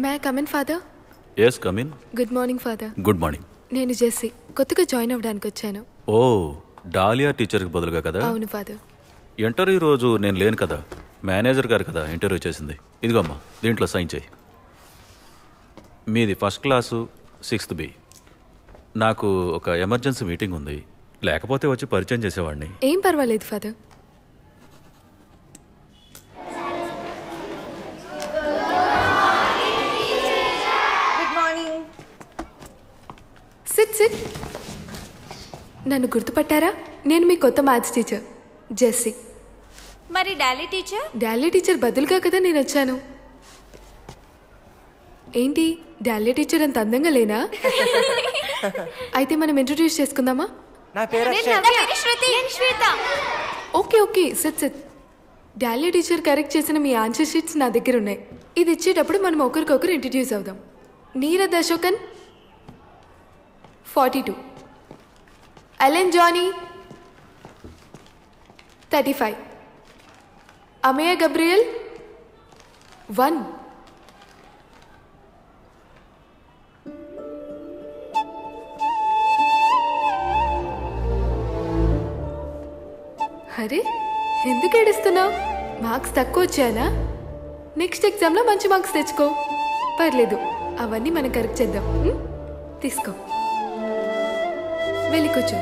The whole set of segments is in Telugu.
May I come in father? yes come in. Good morning father. Good morning. నేను జెస్సీ, కొత్తగా జాయిన్ అవ్వడానికి వచ్చాను. ఓ డాలియా టీచర్కి బదులుగా కదా? అవును ఫాదర్. ఇంటర్వ్యూ రోజు నేను లేను కదా, మేనేజర్ గారు కదా ఇంటర్వ్యూ చేసింది. ఇదిగోమ్మా, దీంట్లో సైన్ చేయి. మీది ఫస్ట్ క్లాసు 6th B. నాకు ఒక ఎమర్జెన్సీ మీటింగ్ ఉంది, లేకపోతే వచ్చి పరిచయం చేసేవాడిని. ఏం పర్వాలేదు ఫాదర్. SIT SIT. నన్ను గుర్తుపట్టారా? నేను మీ కొత్త మ్యాథ్స్ టీచర్ జెస్సీ. మరి డాలీ టీచర్? డాలీ టీచర్ బదులుగా కదా నేను వచ్చాను. ఏంటి డాలీ టీచర్ అంత అందంగా లేనా? అయితే మనం ఇంట్రొడ్యూస్ చేసుకుందామా? నా పేరు Shweta. Okay okay sit sit. Dolly teacher correct చేసిన మీ ఆన్సర్ షీట్స్ నా దగ్గర ఉన్నాయి. ఇది ఇచ్చేటప్పుడు మనం ఒకరికొకరు ఇంట్రడ్యూస్ అవుదాం. నీరద్ అశోకన్ 42, అలెన్ జానీ 35, అమేయ గబ్రియల్ 1. అరే ఎందుకు ఏడుస్తున్నావు? మార్క్స్ తక్కువ వచ్చానా? నెక్స్ట్ ఎగ్జామ్లో మంచి మార్క్స్ తెచ్చుకో. పర్లేదు, అవన్నీ మనం కరెక్ట్ చేద్దాం. తీసుకో, వెళ్ళి కూర్చో.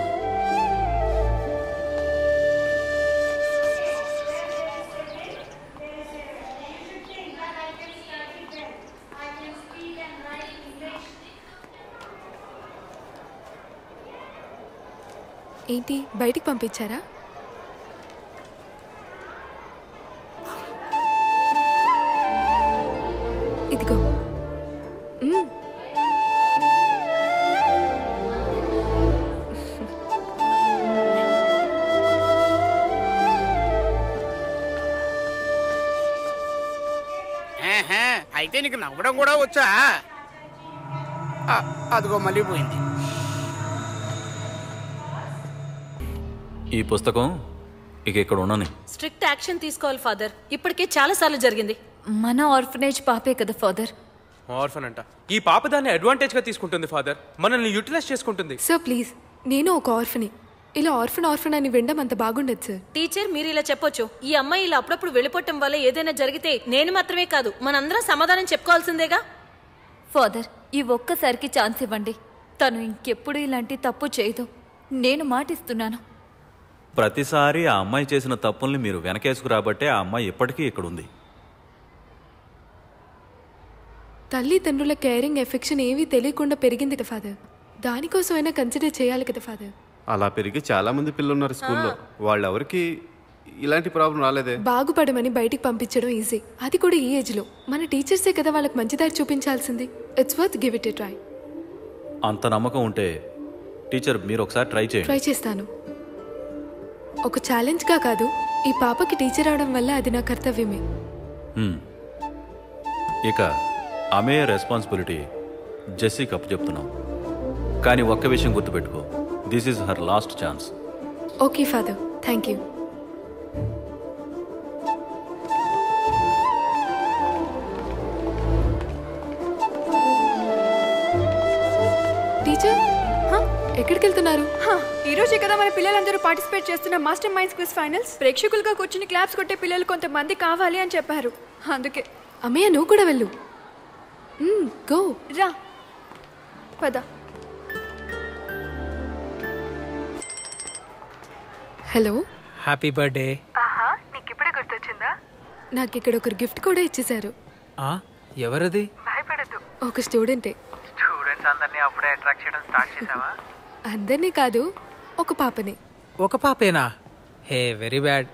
ఏంటి బయటికి పంపించారా? ఇదిగో. అయితే నీకు నవ్వడం కూడా వచ్చా? అదిగో మళ్ళీ పోయింది. ఈ పుస్తకం ఇక ఇక్కడ ఉండని. స్ట్రిక్ట్ యాక్షన్ తీసుకోవాలి ఫాదర్. ఇప్పటికే చాలా సార్లు జరిగింది. మన ఆర్ఫనేజ్ పాపే కదా ఫాదర్. ఆర్ఫన్ అంట. ఈ పాప దాన్ని అడ్వాంటేజ్ గా తీసుకుంటుంది ఫాదర్, మనల్ని యూటిలైజ్ చేసుకుంటుంది. సార్ ప్లీజ్, నేను ఒక ఆర్ఫనే. ఇలా ఆర్ఫన్ అని వినడం అంత బాగుండదు సార్. టీచర్ మీరు ఇలా చెప్పొచ్చు. ఈ అమ్మాయి ఇలా అప్పుడప్పుడు వెళ్ళిపోవటం వల్ల ఏదైనా జరిగితే నేను మాత్రమే కాదు మనందరం సమాధానం చెప్పుకోవాల్సిందేగా. ఫాదర్, ఈ ఒక్కసారికి ఛాన్స్ ఇవ్వండి. తను ఇంకెప్పుడు ఇలాంటి తప్పు చేయదు. నేను మాటిస్తున్నాను. ప్రతిసారి ఆ అమ్మాయి చేసిన తప్పుల్ని మీరు వెనకేసుకురాబట్టే ఆ అమ్మాయి ఇప్పటికీ ఇక్కడ ఉంది. తల్లిదండ్రుల కేరింగ్ ఎఫెక్షన్ ఏమీ తెలియకుండా పెరిగింది కదా ఫాదర్. దానికోసమైనా కన్సిడర్ చేయాలి కదా ఫాదర్. అలా పెరిగి చాలా మంది పిల్లలు ఉన్నారు స్కూల్లో. వాళ్ళెవరికి ఇలాంటి ప్రాబ్లం రాలేదే. బాగుపడమని బయటికి పంపించడం ఈజీ, అది కూడా ఈ ఏజ్ లో. మన టీచర్సే కదా వాళ్ళకి మంచి దారి చూపించాల్సింది. It's worth give it a try. అంత నమ్మకం ఉంటే టీచర్ మీరు ఒకసారి ట్రై చేయండి. ట్రై చేస్తాను. ఒక ఛాలెంజ్గా కాదు, ఈ పాపకి టీచర్ అవడం వల్ల అది నా కర్తవ్యమే. ఇక ఆమె రెస్పాన్సిబిలిటీ జెస్సీకి అప్పు చెప్తున్నాం. కానీ ఒక్క విషయం గుర్తుపెట్టుకో, this is her last chance. Okay father, thank you. Teacher, ఎక్కడికి వెళ్తున్నారు? ఈ రోజే కదా మన పిల్లలందరూ పార్టిసిపేట్ చేస్తున్న మాస్టర్ మైండ్స్ క్విజ్ ఫైనల్స్. ప్రేక్షకులుగా కూర్చుని క్లాప్స్ కొట్టే పిల్లలు కొంతమంది కావాలి అని చెప్పారు, అందుకే. అమ్మయ్య, నువ్వు కూడా వెళ్ళు. గో రా, పద. Hello, happy birthday. నీకు ఇప్పుడే గుర్తొచ్చిందా? నాకు ఇక్కడ ఒకరు గిఫ్ట్ కూడా ఇచ్చేశారు. ఎవరది? భయపడద్దు, ఒక స్టూడెంటే. స్టూడెంట్స్ అందరినీ అప్పుడే అట్రాక్ట్ చేయడం స్టార్ట్ చేసావా? అందరినీ కాదు, ఒక పాపని. ఒక పాపేనా? హే, వెరీ బ్యాడ్.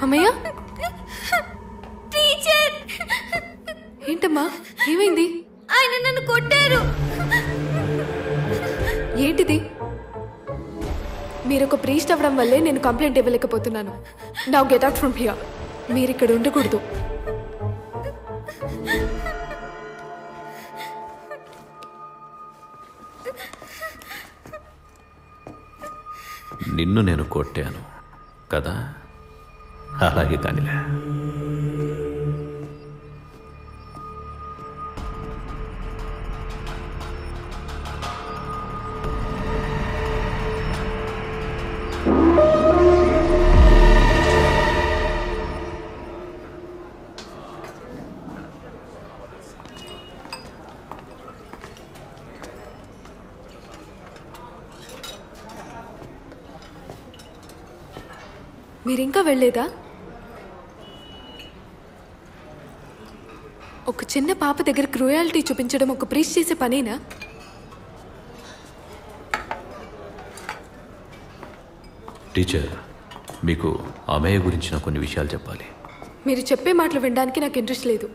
అమ్మయ్య, టీచర్. ఏంటమ్మా, ఏమైంది? ఆయన నన్ను కొట్టారు. ఏంటిది? మీరు ఒక ప్రీస్ట్ అవ్వడం వల్లే నేను కంప్లైంట్ ఇవ్వలేకపోతున్నాను. Now get out from here. మీరు ఇక్కడ ఉండకూడదు. నిన్ను నేను కొట్టాను కదా, అలాగే కానిలే. మీరింకా వెళ్ళలేదా? ఒక చిన్న పాప దగ్గర క్రూయాలిటీ చూపించడం ఒక ప్రీస్ట్ చేసే పనేనా? టీచర్, మీకు అమేయ గురించిన కొన్ని విషయాలు చెప్పాలి. మీరు చెప్పే మాటలు వినడానికి నాకు ఇంట్రెస్ట్ లేదు.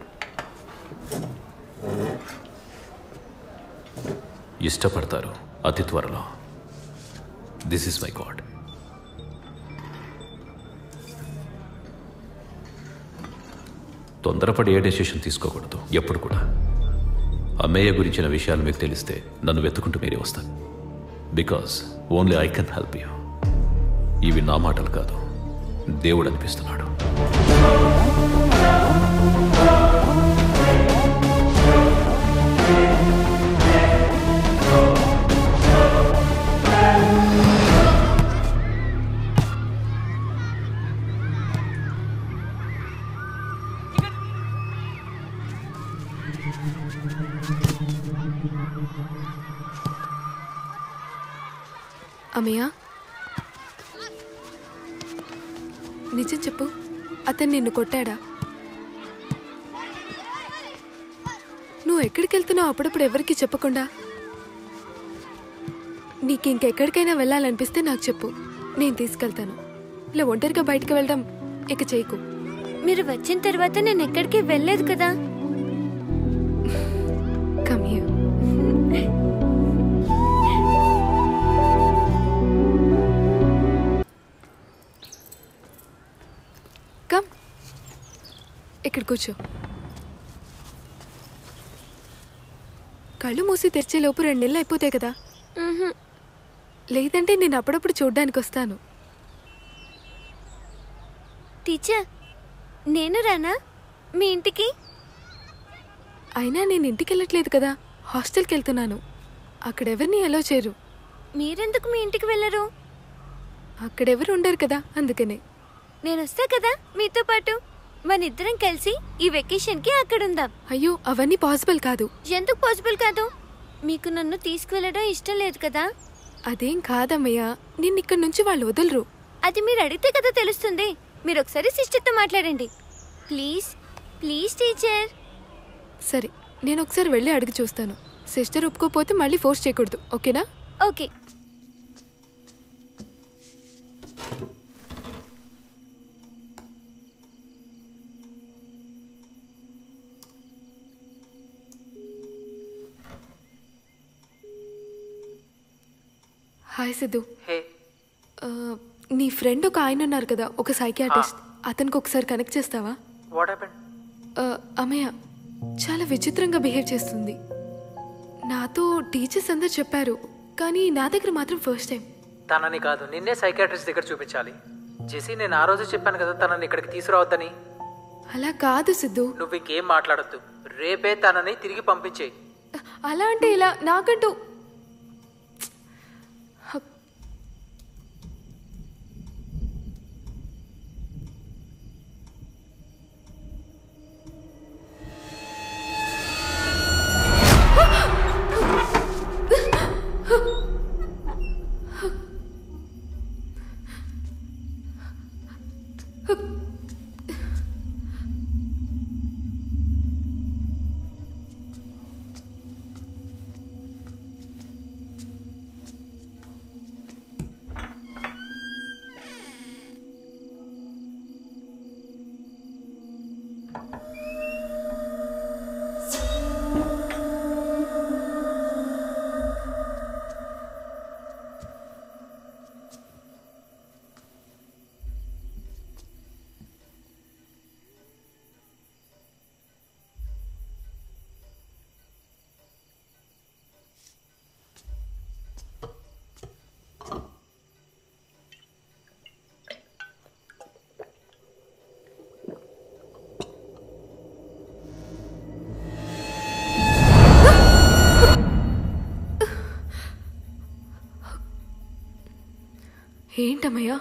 ఇష్టపడతారు అతి త్వరలో. This is my God. తొందరపడి ఏ డెసిషన్ తీసుకోకూడదు ఎప్పుడు కూడా. అమ్మయ్య గురించిన విషయాలు మీకు తెలిస్తే నన్ను వెతుకుంటూ మీరే వస్తాను. Because only I can help you. ఇవి నా మాటలు కాదు, దేవుడు అనిపిస్తున్నాడు. అమ్మయ్య, నిజం చెప్పు, అతను నిన్ను కొట్టాడా? నువ్వు ఎక్కడికి వెళ్తున్నావు అప్పుడప్పుడు ఎవరికి చెప్పకుండా? నీకు ఇంకెక్కడికైనా వెళ్ళాలనిపిస్తే నాకు చెప్పు, నేను తీసుకెళ్తాను. ఇలా ఒంటరిగా బయటకు వెళ్ళడం ఇక చేయకు. మీరు వచ్చిన తర్వాత నేను ఎక్కడికి వెళ్ళలేదు కదా. Come here. కమ్, ఇక్కడ కూర్చో. కళ్ళు మూసి తెరిచేలోపు 2 నెలలు అయిపోతాయి కదా. లేదంటే నేను అప్పుడప్పుడు చూడ్డానికి వస్తాను. టీచర్, నేను రానా మీ ఇంటికి? అయినా నేను ఇంటికి వెళ్ళట్లేదు కదా, హాస్టల్కి వెళ్తున్నాను. అక్కడెవరిని అలో చేయరు. మీరెందుకు మీ ఇంటికి వెళ్ళరు? అక్కడెవరు ఉండరు కదా, అందుకనే. నేను వస్తా కదా మీతో పాటు. మనిద్దరం కలిసి ఈ వెకేషన్కి అక్కడుందాం. అయ్యో, అవన్నీ పాసిబుల్ కాదు. ఎందుకు పాసిబుల్ కాదు? మీకు నన్ను తీసుకువెళ్ళడం ఇష్టం లేదు కదా. అదేం కాదమ్మయ్య, నిన్నిక్కడి నుంచి వాళ్ళు వదలరు. అది మీరు అడిగితే కదా తెలుస్తుంది. మీరు ఒకసారి సిస్టర్తో మాట్లాడండి ప్లీజ్. Please teacher. సరే, నేను ఒకసారి వెళ్ళి అడిగి చూస్తాను. సిస్టర్ ఒప్పుకోపోతే మళ్ళీ ఫోర్స్ చేయకూడదు, ఓకేనా? ఓకే. హాయ్ సిద్ధు. హే, నీ ఫ్రెండ్ ఒక ఆయన ఉన్నారు కదా, ఒక సైకియాట్రిస్ట్. అతనికి ఒకసారి కనెక్ట్ చేస్తావా? What happened? అమ్మయ్య చాలా విచిత్రంగా బిహేవ్ చేస్తుంది. నాతో టీచర్స్ అందరు చెప్పారు, కానీ నా దగ్గర మాత్రం ఫస్ట్ టైం. తనని కాదు, నిన్నే సైకాట్రిస్ట్ దగ్గర చూపించాలి. జెసి, నేను ఆ రోజు చెప్పాను కదా తనని ఇక్కడికి తీసుకురావద్దని. అలా కాదు సిద్ధు. నువ్వు ఇంకేం మాట్లాడద్దు. రేపే తనని తిరిగి పంపించేయి. అలా అంటే ఇలా నాకంటూ ఏంటమ్మయ్యా?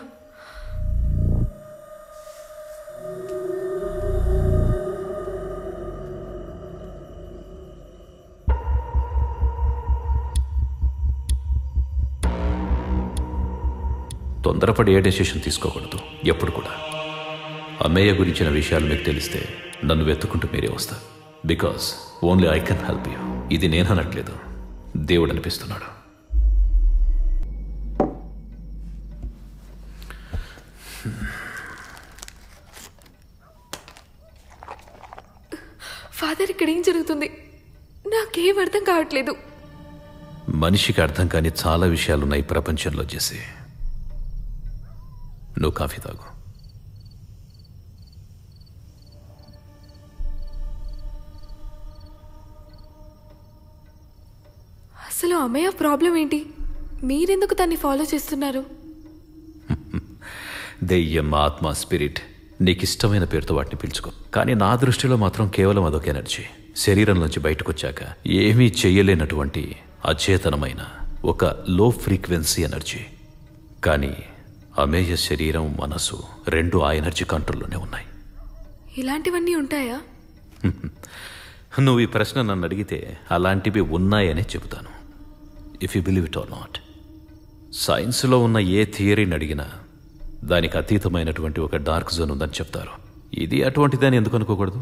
తొందరపడి ఏ డెసిషన్ తీసుకోకూడదు ఎప్పుడు కూడా. అమ్మయ్య గురించిన విషయాలు మీకు తెలిస్తే నన్ను వెతుక్కుంటూ మీరే వస్తారు. Because only I can help you. ఇది నేను అనట్లేదు, దేవుడు అనిపిస్తున్నాడు. ఫాదర్, ఇక్కడ ఏం జరుగుతుంది? నాకేం అర్థం కావట్లేదు. మనిషికి అర్థం కాని చాలా విషయాలున్నాయి ప్రపంచంలో. చేసి నువ్వు కాఫీ తాగు. అసలు అమ్మయ్య ప్రాబ్లం ఏంటి? మీరెందుకు దాన్ని ఫాలో చేస్తున్నారు? దెయ్యం, ఆత్మ, స్పిరిట్, నీకు ఇష్టమైన పేరుతో వాటిని పిలుచుకో. కానీ నా దృష్టిలో మాత్రం కేవలం అదొక ఎనర్జీ. శరీరంలోంచి బయటకు వచ్చాక ఏమీ చెయ్యలేనటువంటి అచేతనమైన ఒక లో ఫ్రీక్వెన్సీ ఎనర్జీ. కానీ అమేయ శరీరం, మనసు రెండు ఆ ఎనర్జీ కంట్రోల్లోనే ఉన్నాయి. ఇలాంటివన్నీ ఉంటాయా? నువ్వు ఈ ప్రశ్న నన్ను అడిగితే అలాంటివి ఉన్నాయనే చెబుతాను. If you believe it or not. సైన్స్లో ఉన్న ఏ థియరీని అడిగినా దానికి అతీతమైనటువంటి ఒక డార్క్ జోన్ ఉందని చెప్తారు. ఇది అటువంటిదని ఎందుకు అనుకోకూడదు?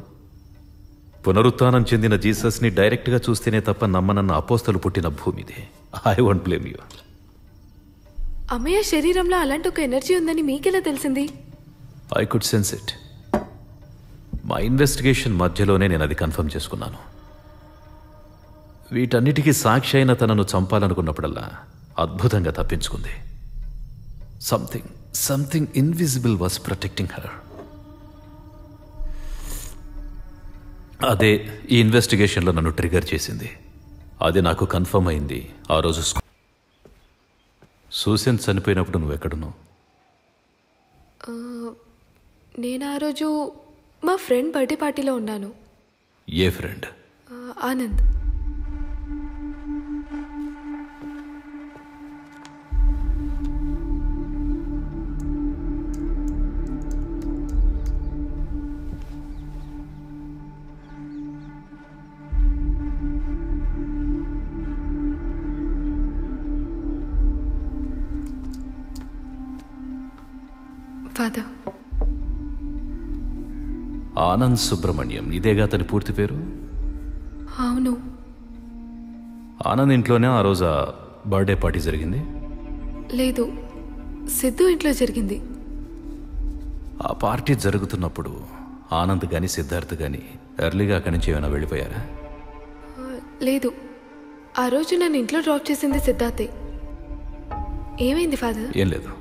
పునరుత్థానం చెందిన జీసస్ని డైరెక్ట్గా చూస్తేనే తప్ప నమ్మనన్న అపోస్తలు పుట్టిన భూమిది. I won't blame you. అమ్మయ్య శరీరంలో అలాంటి ఒక ఎనర్జీ ఉందని మీకెలా తెలిసింది? I could sense it. మా ఇన్వెస్టిగేషన్ మధ్యలోనే నేను అది కన్ఫర్మ్ చేసుకున్నాను. వీటన్నిటికీ సాక్షి అయిన తనను చంపాలనుకున్నప్పుడల్లా అద్భుతంగా తప్పించుకుంది. Something invisible was protecting her. అదే ఈ ఇన్వెస్టిగేషన్లో నన్ను ట్రిగర్ చేసింది. అది నాకు కన్ఫర్మ్ అయింది ఆ రోజు. సూసన్ చనిపోయినప్పుడు నువ్వు ఎక్కడున్నావు? నేను ఆ రోజు మా ఫ్రెండ్ బర్త్డే పార్టీలో ఉన్నాను. ఏ ఫ్రెండ్? ఆనంద్. ఫాదర్, ఆనంద్ సుబ్రహ్మణ్యం, ఇదేగా అతని పూర్తి పేరు? అవును. ఆనంద్ ఇంట్లోనే ఆ రోజు బర్త్డే పార్టీ జరిగింది? లేదు, సిద్ధు ఇంట్లో జరిగింది. ఆ పార్టీ జరుగుతున్నప్పుడు ఆనంద్ కానీ సిద్ధార్థ్ కానీ ఎర్లీగా అక్కడి నుంచి ఏమైనా వెళ్ళిపోయారా? లేదు, ఆ రోజు నన్ను ఇంట్లో డ్రాప్ చేసింది సిద్ధార్థే. ఏమైంది ఫాదర్? ఏం లేదు.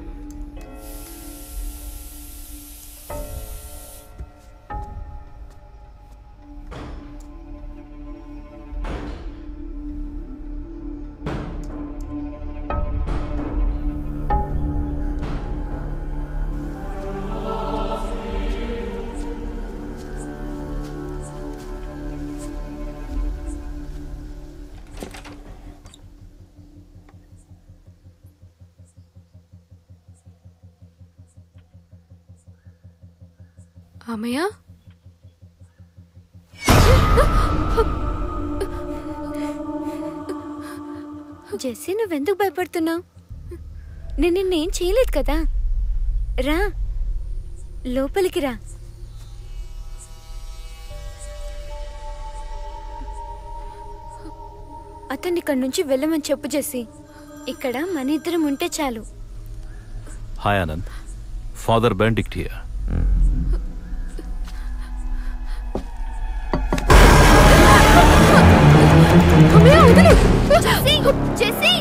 అమ్మయ్య, జెస్సీ, నువ్వెందుకు భయపడుతున్నావు? నేను నిన్నేం చేయలేదు కదా. రా, లోపలికి రా. అతన్ని ఇక్కడి నుంచి వెళ్ళమని చెప్పు జెస్సీ. ఇక్కడ మన ఇద్దరం ఉంటే చాలు. Hi Anand, father Benedict here. Jessie, Jessie